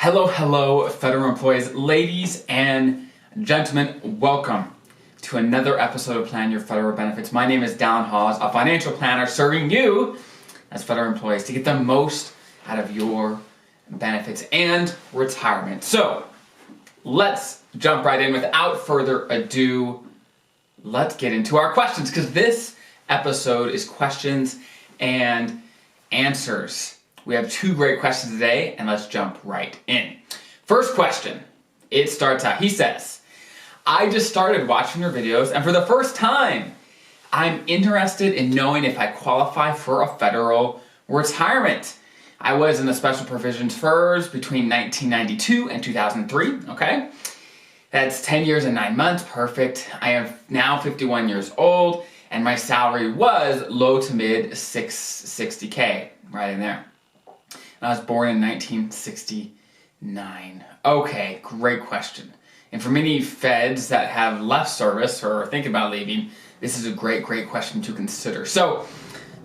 Hello, federal employees, ladies and gentlemen, welcome to another episode of Plan Your Federal Benefits. My name is Dallen Haws, a financial planner serving you as federal employees to get the most out of your benefits and retirement. So, let's jump right in. Without further ado, let's get into our questions, because this episode is questions and answers. We have two great questions today, and let's jump right in. First question, it starts out, he says, I just started watching your videos, and for the first time, I'm interested in knowing if I qualify for a federal retirement. I was in the special provisions FERS between 1992 and 2003, okay? That's 10 years and 9 months, perfect. I am now 51 years old, and my salary was low to mid 660K, right in there. I was born in 1969. Okay, great question. And for many feds that have left service or are thinking about leaving, this is a great question to consider. So,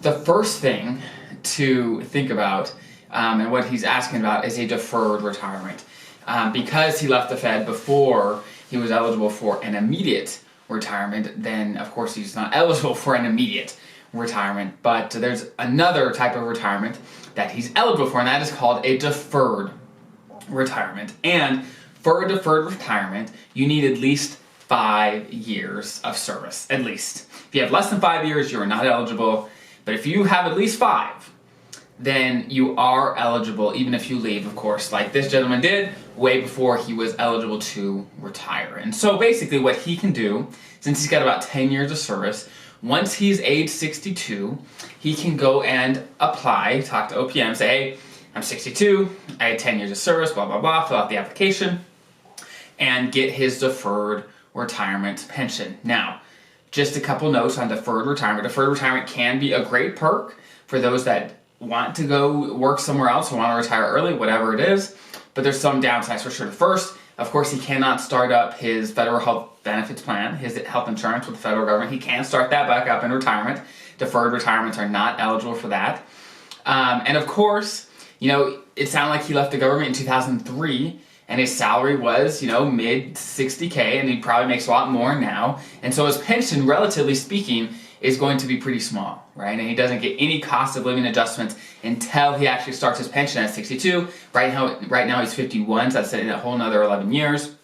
the first thing to think about, and what he's asking about, is a deferred retirement. Because he left the Fed before he was eligible for an immediate retirement, then of course he's not eligible for an immediate retirement. But there's another type of retirement that he's eligible for, and that is called a deferred retirement. And for a deferred retirement, you need at least 5 years of service, at least. If you have less than 5 years, you are not eligible. But if you have at least 5, then you are eligible, even if you leave, of course, like this gentleman did way before he was eligible to retire. And so basically what he can do, since he's got about 10 years of service, once he's age 62, he can go and apply, talk to OPM, say, hey, I'm 62, I had 10 years of service, blah, blah, blah, fill out the application, and get his deferred retirement pension. Now, just a couple notes on deferred retirement. Deferred retirement can be a great perk for those that want to go work somewhere else or want to retire early, whatever it is, but there's some downsides for sure. The first, of course, he cannot start up his federal health benefits plan, his health insurance with the federal government. He can't start that back up in retirement. Deferred retirements are not eligible for that. And of course, you know, it sounded like he left the government in 2003 and his salary was, you know, mid 60K, and he probably makes a lot more now. And so his pension, relatively speaking, is going to be pretty small, right? And he doesn't get any cost of living adjustments until he actually starts his pension at 62. Right now he's 51, so that's a whole another 11 years.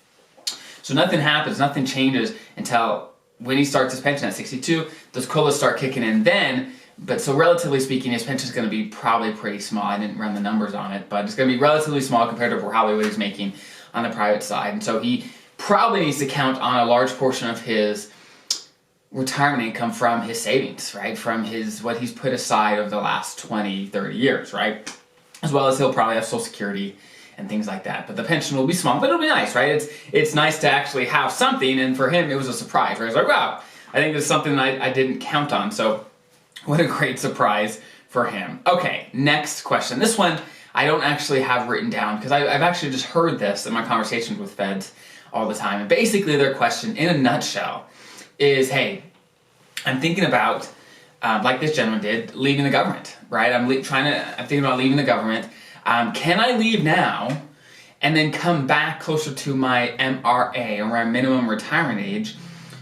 So nothing happens, nothing changes until when he starts his pension at 62. Those COLAs start kicking in then, but so relatively speaking, his pension is going to be probably pretty small. I didn't run the numbers on it, but it's going to be relatively small compared to probably what he's making on the private side. And so he probably needs to count on a large portion of his retirement income from his savings, right? From what he's put aside over the last 20, 30 years, right? As well as he'll probably have Social Security and things like that. But the pension will be small, but it'll be nice, right? It's nice to actually have something, and for him it was a surprise, right? He's like, wow, I think this is something that I didn't count on, so what a great surprise for him. Okay, next question. This one I don't actually have written down because I've actually just heard this in my conversations with feds all the time. And basically their question, in a nutshell, is, hey, I'm thinking about, like this gentleman did, leaving the government, right? I'm thinking about leaving the government. Can I leave now and then come back closer to my MRA, or my minimum retirement age,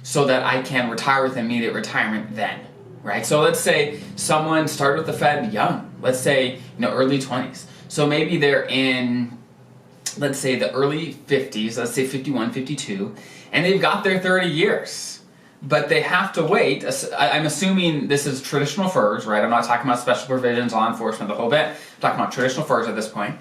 so that I can retire with immediate retirement then, right? So let's say someone started with the Fed young, let's say, early 20s. So maybe they're in, let's say, the early 50s, let's say 51, 52, and they've got their 30 years. But they have to wait. I'm assuming this is traditional FERS, right? I'm not talking about special provisions, law enforcement, the whole bit. I'm talking about traditional FERS at this point.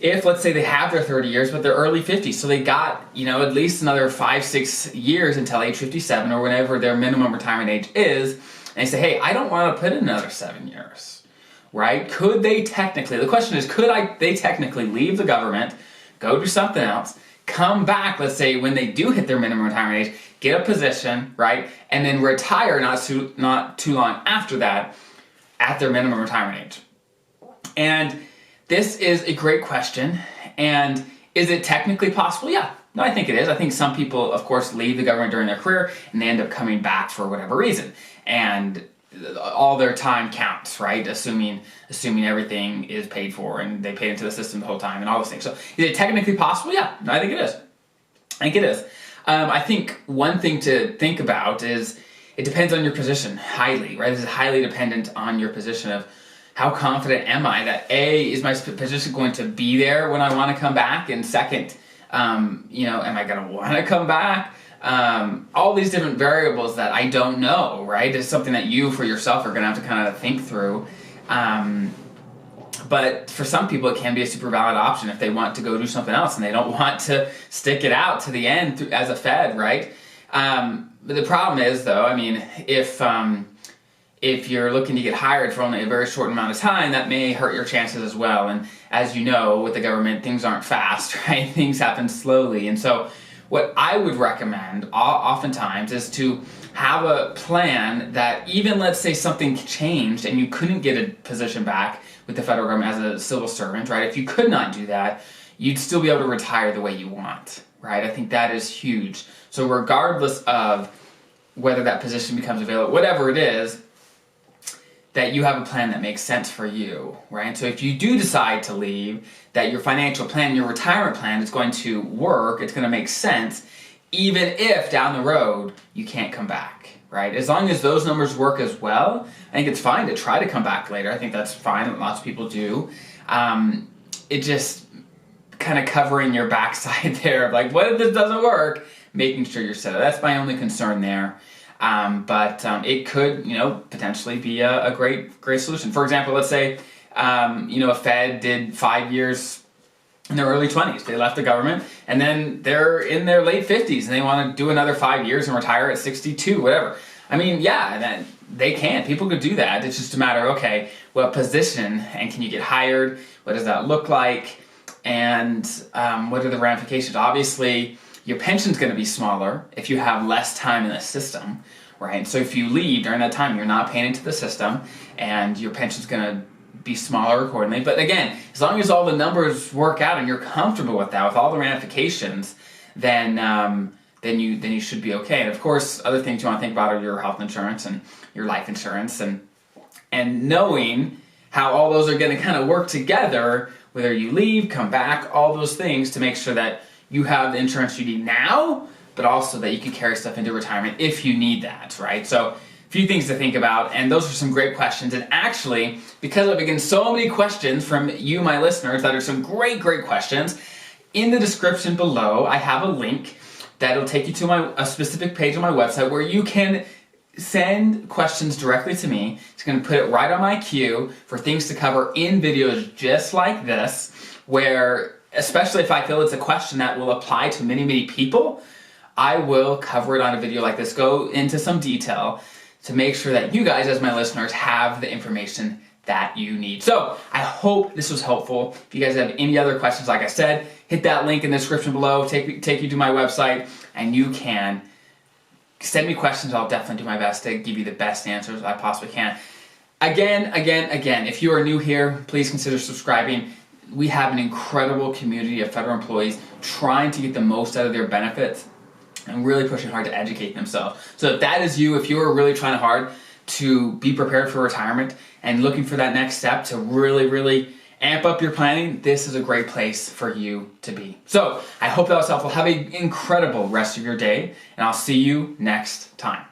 If, let's say, they have their 30 years, but they're early 50s, so they got, at least another 5-6 years until age 57 or whenever their minimum retirement age is, and they say, hey, I don't want to put in another 7 years, right? Could they technically, the question is, they technically leave the government, go do something else, come back, let's say, when they do hit their minimum retirement age, get a position, right, and then retire not too long after that at their minimum retirement age? And this is a great question. And is it technically possible? Yeah. No, I think it is. I think some people, of course, leave the government during their career and they end up coming back for whatever reason. And all their time counts, right? Assuming everything is paid for and they paid into the system the whole time and all those things. So is it technically possible? Yeah, I think it is. I think one thing to think about is it depends on your position highly, right? This is highly dependent on your position of how confident am I that A, is my position going to be there when I want to come back? And second, am I going to want to come back? All these different variables that I don't know, right? It's something that you for yourself are going to have to kind of think through. But for some people, it can be a super valid option if they want to go do something else and they don't want to stick it out to the end as a Fed, right? But the problem is, though, I mean, if you're looking to get hired for only a very short amount of time, that may hurt your chances as well. And as you know, with the government, things aren't fast, right? Things happen slowly. And so what I would recommend oftentimes is to have a plan that even, let's say, something changed and you couldn't get a position back with the federal government as a civil servant, right? If you could not do that, you'd still be able to retire the way you want, right? I think that is huge. So regardless of whether that position becomes available, whatever it is, that you have a plan that makes sense for you, right? So if you do decide to leave, that your financial plan, your retirement plan is going to work, it's going to make sense, even if down the road you can't come back, right? As long as those numbers work as well, I think it's fine to try to come back later. I think that's fine, lots of people do. It just kind of covering your backside there of like, what if this doesn't work? Making sure you're set up. That's my only concern there. But it could, potentially be a great solution. For example, let's say, a Fed did 5 years in their early 20s. They left the government, and then they're in their late 50s, and they want to do another 5 years and retire at 62, whatever. I mean, yeah, then they can. People could do that. It's just a matter, okay, what position, and can you get hired? What does that look like? And what are the ramifications? Obviously, your pension's going to be smaller if you have less time in the system, right? So if you leave during that time, you're not paying into the system, and your pension's going to be smaller accordingly. But again, as long as all the numbers work out and you're comfortable with that, with all the ramifications, then you should be okay. And of course, other things you want to think about are your health insurance and your life insurance, and knowing how all those are going to kind of work together, whether you leave, come back, all those things to make sure that you have the insurance you need now, but also that you can carry stuff into retirement if you need that, right? So a few things to think about, and those are some great questions. And actually, because I've been getting so many questions from you, my listeners, that are some great questions, in the description below, I have a link that'll take you to a specific page on my website where you can send questions directly to me. It's going to put it right on my queue for things to cover in videos just like this, where especially if I feel it's a question that will apply to many people, I will cover it on a video like this, go into some detail to make sure that you guys, as my listeners, have the information that you need. So I hope this was helpful. If you guys have any other questions, like I said, hit that link in the description below, take you to my website, and you can send me questions. I'll definitely do my best to give you the best answers I possibly can. Again, if you are new here, please consider subscribing. We have an incredible community of federal employees trying to get the most out of their benefits and really pushing hard to educate themselves. So if that is you, if you are really trying hard to be prepared for retirement and looking for that next step to really amp up your planning, this is a great place for you to be. So I hope that was helpful. Have an incredible rest of your day, and I'll see you next time.